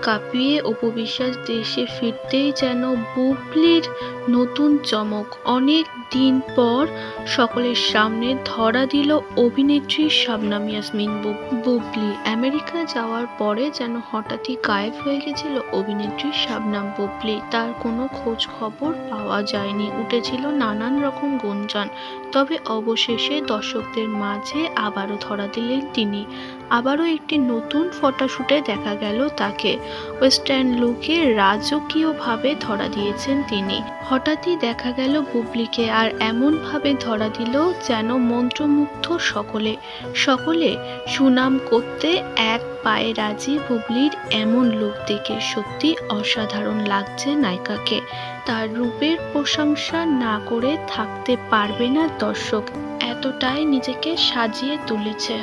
কাঁপিয়ে অপু বিশ্বাস দেশে ফিরতেই যেন বুবলির নতুন চমক। অনেক দিন পর সকলের সামনে ধরা দিল অভিনেত্রী শবনম ইয়াসমিন বুবলি। আমেরিকা যাওয়ার পরে যেন হঠাৎই গায়েব হয়ে গেছিল অভিনেত্রী শবনম বুবলি। তার কোনো খোঁজ খবর পাওয়া যায়নি, উঠেছিল নানান রকম গুঞ্জন। তবে অবশেষে দর্শকদের মাঝে আবারও ধরা দিলেন তিনি। আবারও একটি নতুন ফটোশুটে দেখা গেল তাকে। ওয়েস্টার্ন লুকে রাজকীয়ভাবে ধরা দিয়েছেন তিনি। হঠাৎই দেখা গেল বুবলিকে, আর এমন ভাবে ধরা দিল যেন মন্ত্রমুগ্ধ সকলে সুনাম করতে এক পায়ে রাজি। বুবলির এমন লুক দেখে সত্যি অসাধারণ লাগছে নায়িকাকে। তার রূপের প্রশংসা না করে থাকতে পারবে না দর্শক, এতটাই নিজেকে সাজিয়ে তুলেছে।